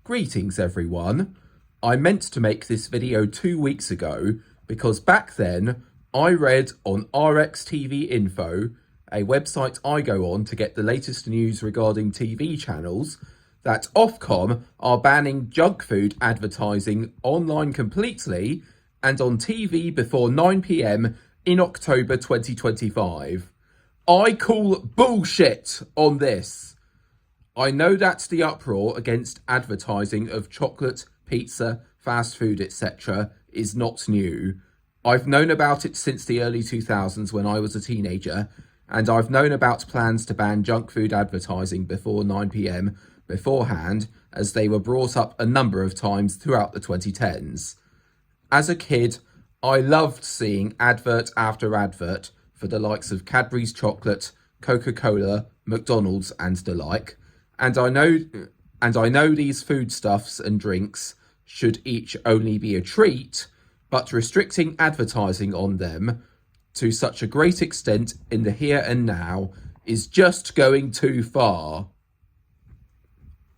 Greetings everyone. I meant to make this video 2 weeks ago because back then I read on RX TV Info, a website I go on to get the latest news regarding TV channels, that Ofcom are banning junk food advertising online completely and on TV before 9 PM in October 2025. I call bullshit on this. I know that the uproar against advertising of chocolate, pizza, fast food, etc. is not new. I've known about it since the early 2000s when I was a teenager, and I've known about plans to ban junk food advertising before 9 PM beforehand, as they were brought up a number of times throughout the 2010s. As a kid, I loved seeing advert after advert for the likes of Cadbury's chocolate, Coca-Cola, McDonald's and the like. And I know these foodstuffs and drinks should each only be a treat, but restricting advertising on them to such a great extent in the here and now is just going too far.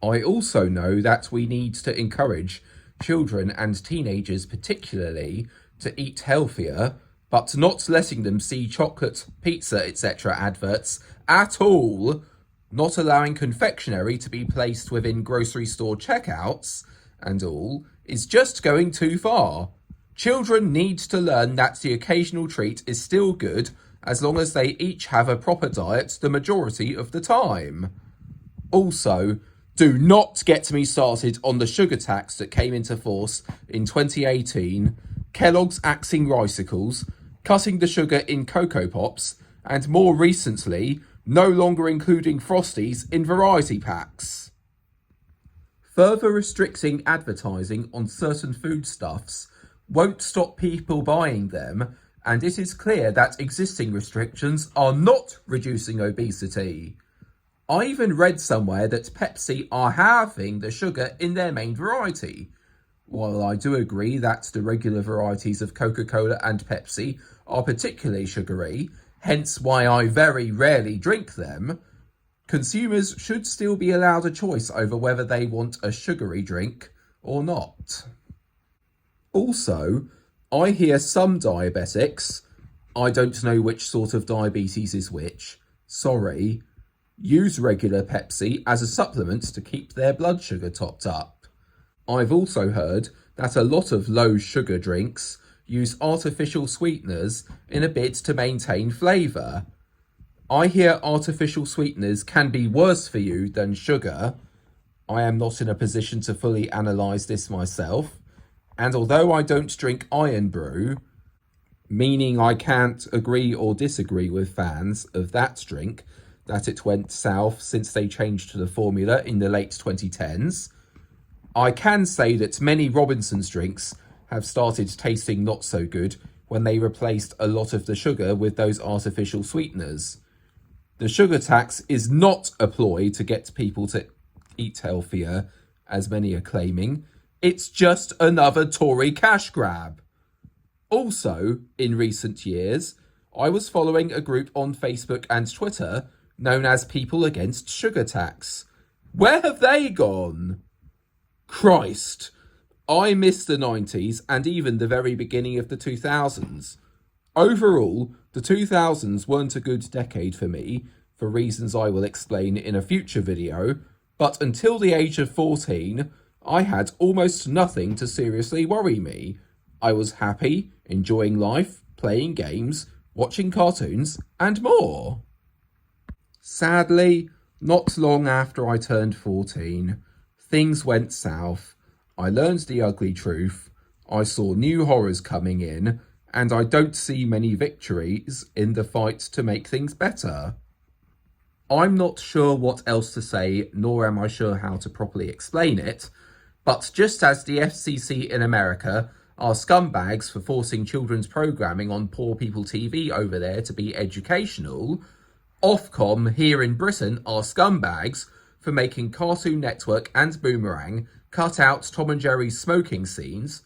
I also know that we need to encourage children and teenagers particularly to eat healthier, but not letting them see chocolate, pizza, etc. adverts at all, not allowing confectionery to be placed within grocery store checkouts and all is just going too far. Children need to learn that the occasional treat is still good as long as they each have a proper diet the majority of the time. Also, do not get me started on the sugar tax that came into force in 2018, Kellogg's axing ricicles, cutting the sugar in Cocoa Pops, and more recently, no longer including Frosties in variety packs. Further restricting advertising on certain foodstuffs won't stop people buying them, and it is clear that existing restrictions are not reducing obesity. I even read somewhere that Pepsi are halving the sugar in their main variety. While I do agree that the regular varieties of Coca-Cola and Pepsi are particularly sugary, hence why I very rarely drink them, consumers should still be allowed a choice over whether they want a sugary drink or not. Also, I hear some diabetics, I don't know which sort of diabetes is which, sorry, use regular Pepsi as a supplement to keep their blood sugar topped up. I've also heard that a lot of low sugar drinks use artificial sweeteners in a bid to maintain flavour. I hear artificial sweeteners can be worse for you than sugar. I am not in a position to fully analyse this myself, and although I don't drink Iron Brew, meaning I can't agree or disagree with fans of that drink, that it went south since they changed to the formula in the late 2010s, I can say that many Robinson's drinks have started tasting not so good when they replaced a lot of the sugar with those artificial sweeteners. The sugar tax is not a ploy to get people to eat healthier, as many are claiming. It's just another Tory cash grab. Also, in recent years, I was following a group on Facebook and Twitter known as People Against Sugar Tax. Where have they gone? Christ, I miss the 90s and even the very beginning of the 2000s. Overall, the 2000s weren't a good decade for me, for reasons I will explain in a future video, but until the age of 14, I had almost nothing to seriously worry me. I was happy, enjoying life, playing games, watching cartoons, and more. Sadly, not long after I turned 14, things went south. I learned the ugly truth, I saw new horrors coming in, and I don't see many victories in the fight to make things better. I'm not sure what else to say, nor am I sure how to properly explain it, but just as the FCC in America are scumbags for forcing children's programming on poor people TV over there to be educational, Ofcom here in Britain are scumbags for making Cartoon Network and Boomerang cut out Tom and Jerry's smoking scenes.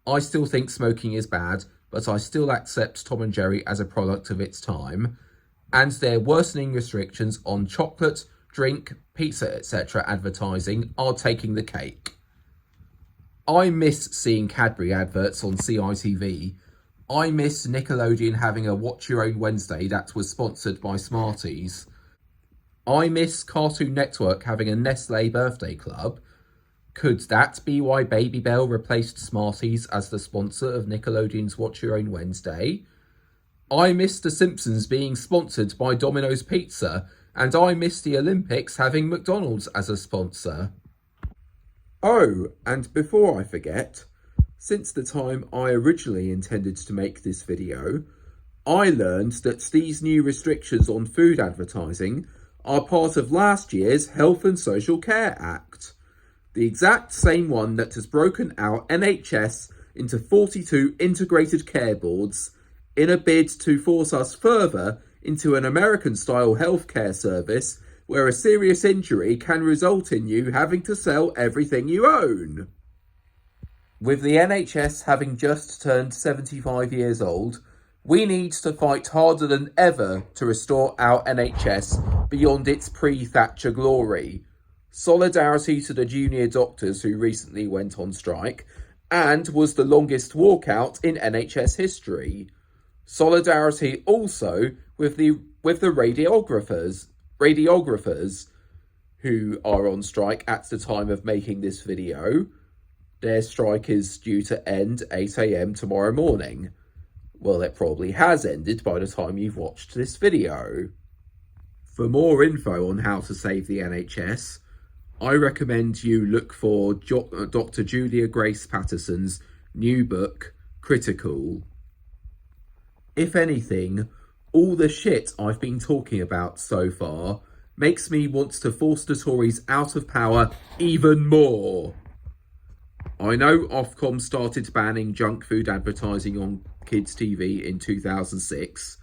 I still think smoking is bad, but I still accept Tom and Jerry as a product of its time. And their worsening restrictions on chocolate, drink, pizza, etc. advertising are taking the cake. I miss seeing Cadbury adverts on CITV. I miss Nickelodeon having a Watch Your Own Wednesday that was sponsored by Smarties. I miss Cartoon Network having a Nestle birthday club. Could that be why Baby Bell replaced Smarties as the sponsor of Nickelodeon's Watch Your Own Wednesday? I miss The Simpsons being sponsored by Domino's Pizza, and I miss the Olympics having McDonald's as a sponsor. Oh, and before I forget, since the time I originally intended to make this video, I learned that these new restrictions on food advertising are part of last year's Health and Social Care Act, the exact same one that has broken our NHS into 42 Integrated Care Boards in a bid to force us further into an American-style healthcare service where a serious injury can result in you having to sell everything you own. With the NHS having just turned 75 years old, we need to fight harder than ever to restore our NHS beyond its pre-Thatcher glory. Solidarity to the junior doctors who recently went on strike and was the longest walkout in NHS history. Solidarity also with the radiographers who are on strike at the time of making this video. Their strike is due to end 8 AM tomorrow morning. Well, it probably has ended by the time you've watched this video. For more info on how to save the NHS, I recommend you look for Dr. Julia Grace Patterson's new book, Critical. If anything, all the shit I've been talking about so far makes me want to force the Tories out of power even more. I know Ofcom started banning junk food advertising on kids' TV in 2006,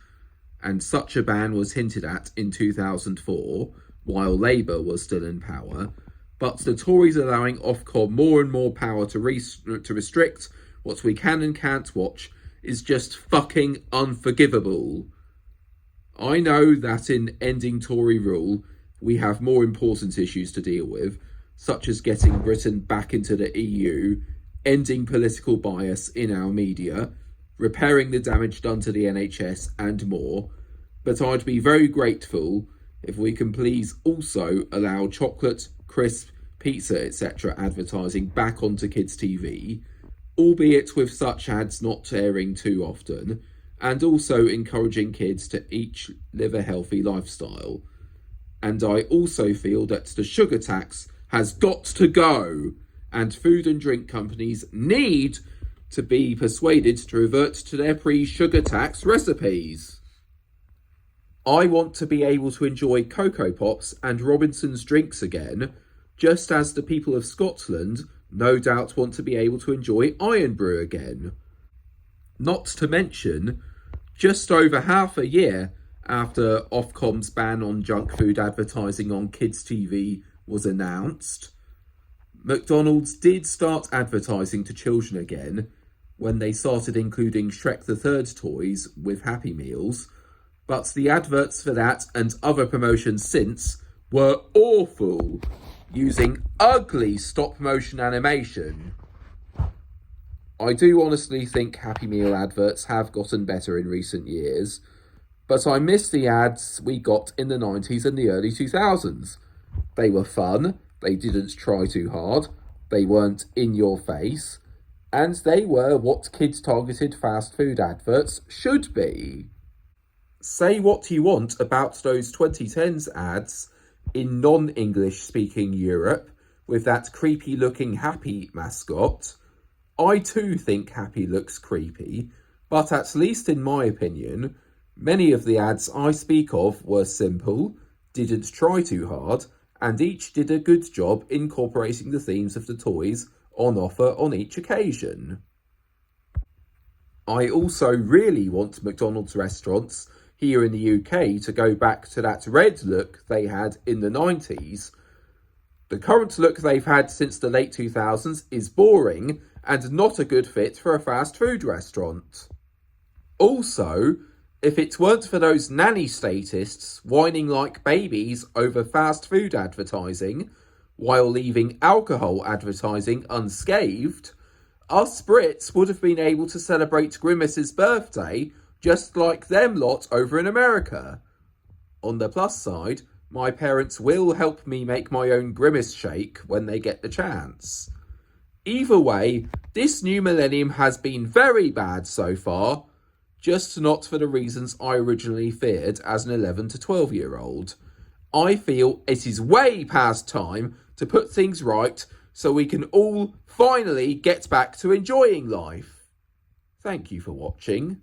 and such a ban was hinted at in 2004, while Labour was still in power, but the Tories allowing Ofcom more and more power to restrict what we can and can't watch is just fucking unforgivable. I know that in ending Tory rule, we have more important issues to deal with, such as getting Britain back into the EU, ending political bias in our media, repairing the damage done to the NHS and more, but I'd be very grateful if we can please also allow chocolate, crisp, pizza, etc. advertising back onto kids' TV, albeit with such ads not airing too often, and also encouraging kids to each live a healthy lifestyle. And I also feel that the sugar tax has got to go, and food and drink companies need to be persuaded to revert to their pre-sugar tax recipes. I want to be able to enjoy Cocoa Pops and Robinson's drinks again, just as the people of Scotland no doubt want to be able to enjoy Iron Brew again. Not to mention, just over half a year after Ofcom's ban on junk food advertising on kids' TV was announced, McDonald's did start advertising to children again when they started including Shrek the Third toys with Happy Meals, but the adverts for that and other promotions since were awful, using ugly stop-motion animation. I do honestly think Happy Meal adverts have gotten better in recent years, but I miss the ads we got in the 90s and the early 2000s. They were fun, they didn't try too hard, they weren't in your face, and they were what kids-targeted fast food adverts should be. Say what you want about those 2010s ads in non-English speaking Europe with that creepy looking Happy mascot. I too think Happy looks creepy, but at least in my opinion, many of the ads I speak of were simple, didn't try too hard, and each did a good job incorporating the themes of the toys on offer on each occasion. I also really want McDonald's restaurants here in the UK to go back to that red look they had in the 90s. The current look they've had since the late 2000s is boring and not a good fit for a fast food restaurant. Also, if it weren't for those nanny statists whining like babies over fast food advertising, while leaving alcohol advertising unscathed, Us Brits would have been able to celebrate Grimace's birthday just like them lot over in America. On the plus side, my parents will help me make my own Grimace shake when they get the chance. Either way, this new millennium has been very bad so far, just not for the reasons I originally feared as an 11 to 12-year-old. I feel it is way past time to put things right so we can all finally get back to enjoying life. Thank you for watching.